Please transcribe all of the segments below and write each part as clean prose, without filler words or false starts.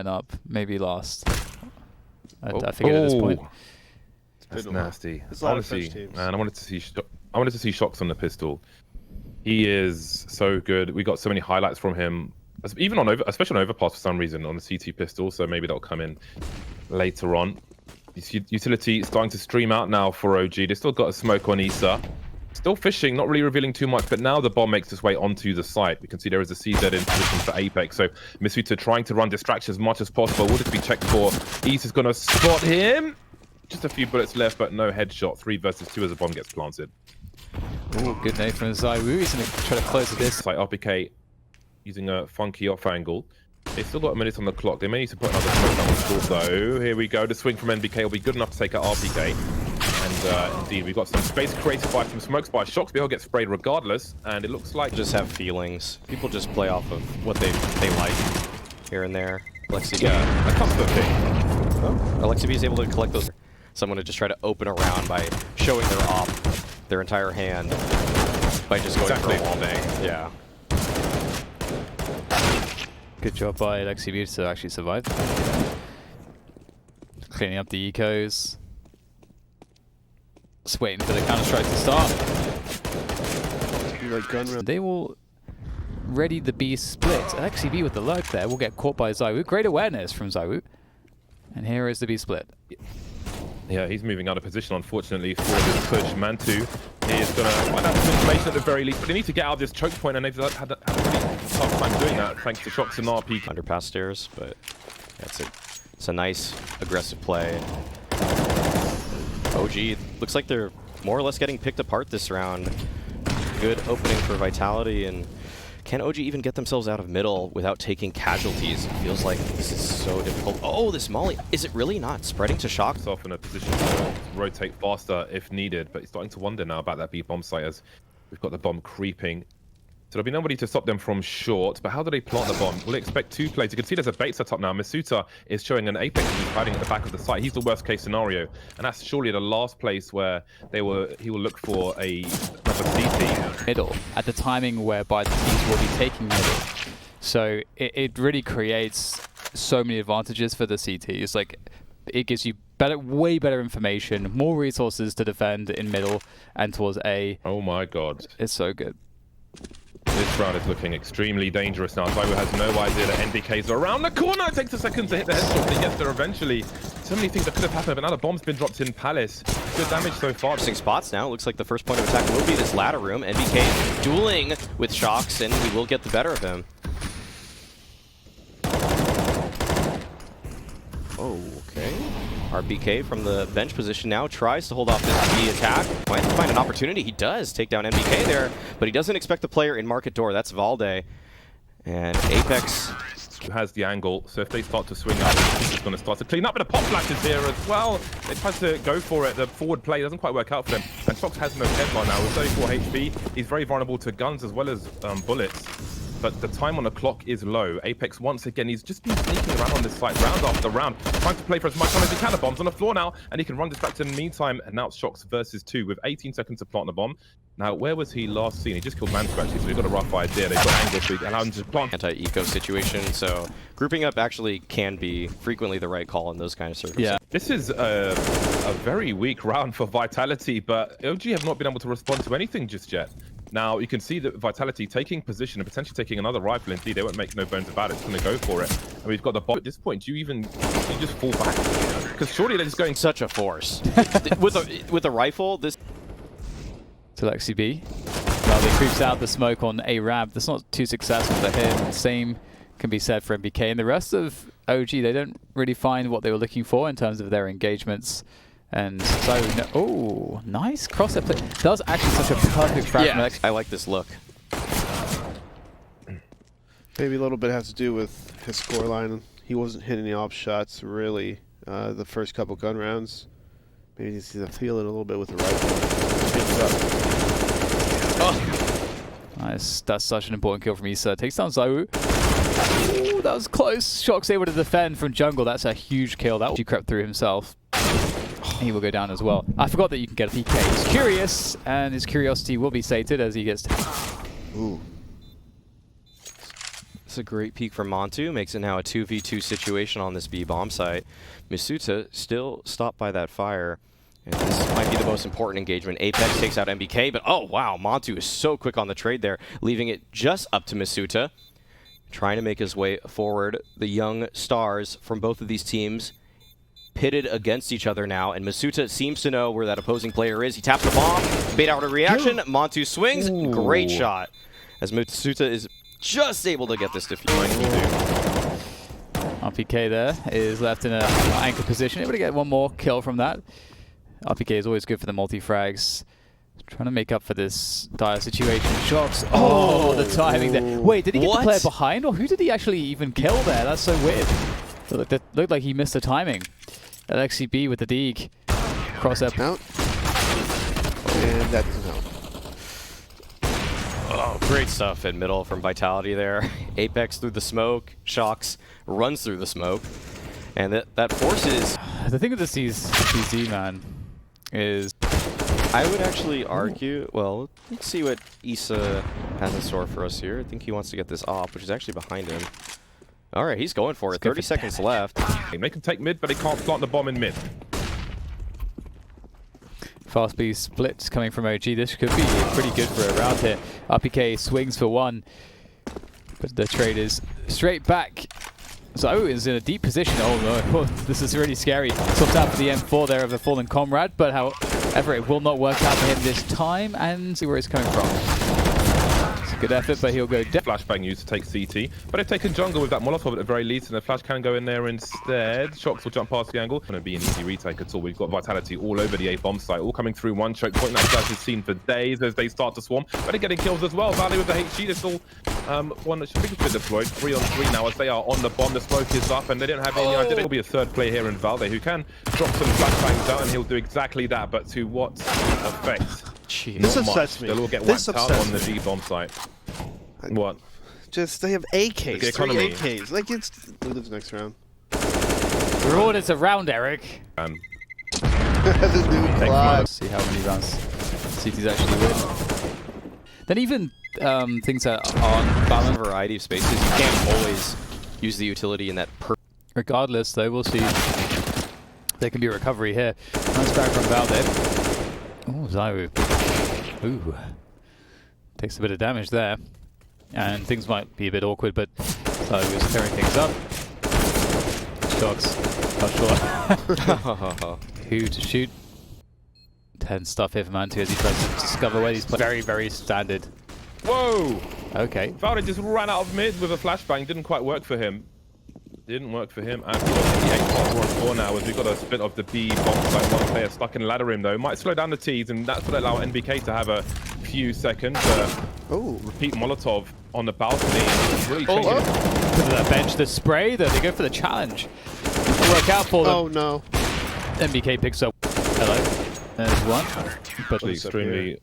up, maybe last. I figured at this point. That's nasty. It's a lot of Honestly, French teams. man, I wanted to see Shocks on the pistol. He is so good. We got so many highlights from him, even on especially on overpass for some reason on the CT pistol. So maybe that'll come in later on. Utility starting to stream out now for OG. They still got a smoke on Issa. Still fishing, not really revealing too much, but now the bomb makes its way onto the site. We can see there is a CZ in position for Apex. So Misuta trying to run distraction as much as possible. Will just be checked for. Issa's going to spot him. Just a few bullets left, but no headshot. 3 versus 2 as the bomb gets planted. Ooh, good nade from ZywOo. He's going to try to close this. Like RPK using a funky off angle. They've still got a minute on the clock. They may need to put another smoke down on short though. Here we go. The swing from NBK will be good enough to take out RPK. And indeed, we've got some space created by some smokes by Shocks. They'll get sprayed regardless. And it looks like just have feelings. People just play off of what they like here and there. Alexi, yeah, a comfort thing. Oh, Alexi B is able to collect those. Someone to just try to open around by showing their off their entire hand by just going for a wall bang. Yeah. Good job by Alexi B to actually survive. Cleaning up the ecos. Just waiting for the counter-strike to start. They will ready the B split. Alexi B with the lurk there will get caught by ZywOo. Great awareness from ZywOo. And here is the B split. Yeah, he's moving out of position, unfortunately, for this push. Mantu is going to find out some information at the very least, but they need to get out of this choke point, and they've had a really tough time doing that, thanks to Shocks and RP. Underpass stairs, but it's a nice, aggressive play. OG, looks like they're more or less getting picked apart this round. Good opening for Vitality, and can OG even get themselves out of middle without taking casualties? It feels like this is so difficult. Oh, this molly, is it really not spreading to Shocks? Off in a position to rotate faster if needed, but he's starting to wonder now about that B bomb site as we've got the bomb creeping. So there'll be nobody to stop them from short, but how do they plant the bomb? Will they expect 2 plays? You can see there's a bait set up now. Misuta is showing an Apex who's hiding at the back of the site. He's the worst case scenario, and that's surely the last place where he will look for another CT. Middle, at the timing whereby the teams will be taking middle. So it really creates so many advantages for the CT. It's like, it gives you way better information, more resources to defend in middle and towards A. Oh my god. It's so good. This round is looking extremely dangerous now. ZywOo has no idea that NBK's around the corner. It takes a second to hit the headshot, but he gets there eventually. So many things that could have happened, but now the bomb's been dropped in Palace. Good damage so far. Interesting spots now. Looks like the first point of attack will be this ladder room. NBK dueling with Shocks, and he will get the better of him. Oh, okay. RBK from the bench position now tries to hold off this B attack. Might find an opportunity. He does take down NBK there, but he doesn't expect the player in market door. That's Valde. And Apex has the angle, so if they start to swing out, it's going to start to clean up. But the pop flashes here as well. They try to go for it. The forward play doesn't quite work out for them. And Shocks has no headline now with 34 HP. He's very vulnerable to guns as well as bullets. But the time on the clock is low. Apex, once again, he's just been sneaking around on this site round after round, trying to play for as much time as he can. The bomb's on the floor now, and he can run distracted in the meantime. And now it's Shocks versus 2 with 18 seconds to plant the bomb. Now, where was he last seen? He just killed Mantu, actually, so we've got a rough idea. They've got angle to allow him to plant. Anti-eco situation, so grouping up actually can be frequently the right call in those kind of circumstances. Yeah. This is a very weak round for Vitality, but OG have not been able to respond to anything just yet. Now, you can see that Vitality taking position and potentially taking another rifle. Indeed, they won't make no bones about it. It's going to go for it. And we've got the bomb. At this point, do you just fall back? Because surely they're just going... Such a force. with a rifle, this... To Alexi B. Well, he creeps out the smoke on A ramp. That's not too successful for him. Same can be said for MBK. And the rest of OG, they don't really find what they were looking for in terms of their engagements. And so, oh, nice cross-up play. That was actually such a perfect frag from Alexi. I like this look. Maybe a little bit has to do with his scoreline. He wasn't hitting the off shots really the first couple gun rounds. Maybe he needs to feel it a little bit with the rifle. Oh. Nice. That's such an important kill from Issa. Takes down ZywOo. Ooh, that was close. Shocks able to defend from jungle. That's a huge kill. That he crept through himself. He will go down as well. I forgot that you can get a PK. He's curious, and his curiosity will be sated as he gets... Ooh. That's a great peek from Montu. Makes it now a 2v2 situation on this B bomb site. Misuta still stopped by that fire. And this might be the most important engagement. Apex takes out MBK, but oh wow, Montu is so quick on the trade there, leaving it just up to Misuta. Trying to make his way forward. The young stars from both of these teams pitted against each other now, and Misuta seems to know where that opposing player is. He taps the bomb, bait out a reaction, Montu swings, great shot. As Misuta is just able to get this defeat. RPK there is left in an anchor position, able to get one more kill from that. RPK is always good for the multi-frags. Trying to make up for this dire situation. Shocks. Oh, the timing there. Wait, did he get the player behind, or who did he actually even kill there? That's so weird. That looked like he missed the timing. LXCB with the Deeg. Cross up. Out. And that doesn't help. Oh, great stuff in middle from Vitality there. Apex through the smoke. Shocks runs through the smoke. And that forces... The thing with this CZ, man, is... I would actually argue... Well, let's see what Issa has in store for us here. I think he wants to get this off, which is actually behind him. Alright, he's going for it. 30 seconds left. They can take mid, but they can't plant the bomb in mid. Fast speed splits coming from OG. This could be pretty good for a round here. RPK swings for one, but the trade is straight back. Zao is in a deep position. Oh no, this is really scary. Swapped out for the M4 there of a fallen comrade, but however, it will not work out for him this time, and see where he's coming from. It's a good effort, but he'll go down. Flashbang used to take CT, but they've taken jungle with that Molotov at the very least, and the flash can go in there instead. Shocks will jump past the angle. Going to be an easy retake at all. We've got Vitality all over the A bomb site, all coming through one choke point. That Flash is seen for days as they start to swarm, but they're getting kills as well. Valley with the HG, they're still one that should be deployed. 3-on-3 now as they are on the bomb. The smoke is up, and they don't have any idea. There will be a third player here in Valde who can drop some flashbangs out, and he'll do exactly that, but to what effect? Jeez. This upsets me. They'll all get whacked out on the D bomb site. What? Just, they have AKs, The 3 economy. AKs. Like, it's... Look at this next round. Reward is around, Eric. The new clock. See how many rounds CT's actually win. Then even things that aren't balanced. Variety of spaces. You can't always use the utility in that Regardless, though, we'll see. There can be a recovery here. Nice back from Valde. Oh, Zaiwu. Ooh. Takes a bit of damage there. And things might be a bit awkward, but Zaiwu is clearing things up. Shocks. Not sure who to shoot. Tense stuff here for Mantu as he tries to discover where he's playing. Very, very standard. Whoa! Okay. Valde just ran out of mid with a flashbang. Didn't quite work for him. Didn't work for him at all. The 8-4 now as we've got a split of the B bomb site. One player stuck in ladder room though. Might slow down the T's, and that's what allow NBK to have a few seconds. Repeat Molotov on the balcony. Really changing. Look at that bench, the spray, though. They go for the challenge. It'll work out for them. Oh no. NBK picks up. Hello. There's one. But Extremely.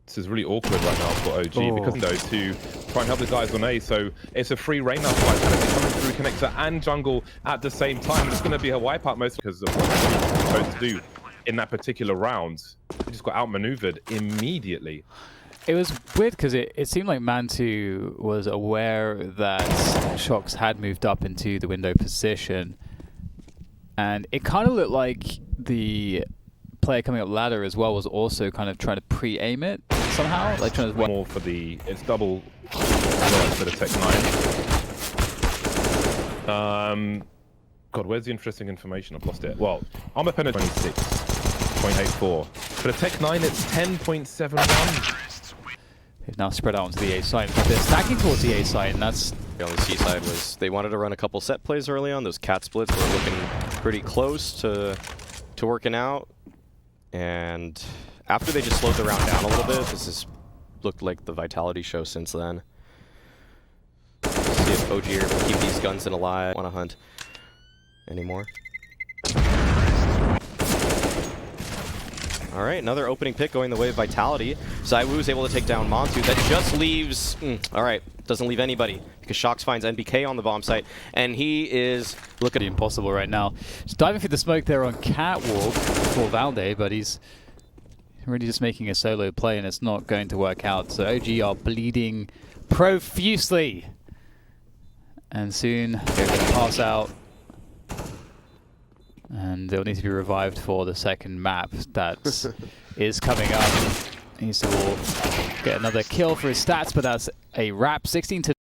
This is really awkward right now for OG because though to try and help the guys on A, so it's a free reign now for Vitality coming through connector and jungle at the same time. It's going to be a wipeout most because of what they're supposed to do in that particular round. They just got outmaneuvered immediately. it was weird because it seemed like Mantu was aware that Shocks had moved up into the window position, and it kind of looked like the player coming up ladder as well was also kind of trying to pre-aim it somehow, like trying to More for the it's double for the Tech 9. God, where's the interesting information? I've lost it. Well, armor penetration 26.84. For the Tech 9, it's 10.71. They've now spread out onto the A side. They're stacking towards the A side, and that's On the C side was they wanted to run a couple set plays early on. Those cat splits were looking pretty close to working out. And after they just slowed the round down a little bit, this has looked like the Vitality show since then. See if OG are able to keep these guns in alive. Want to hunt anymore? All right, another opening pick going the way of Vitality. Zaiwu is able to take down Montu. That just leaves... all right, doesn't leave anybody because Shocks finds NBK on the bomb site, and he is looking impossible right now. Just diving through the smoke there on Catwalk for Valde, but he's really just making a solo play, and it's not going to work out. So OG are bleeding profusely. And soon they're going to pass out. And they'll need to be revived for the second map that is coming up. He needs to get another kill for his stats, but that's a wrap. 16 to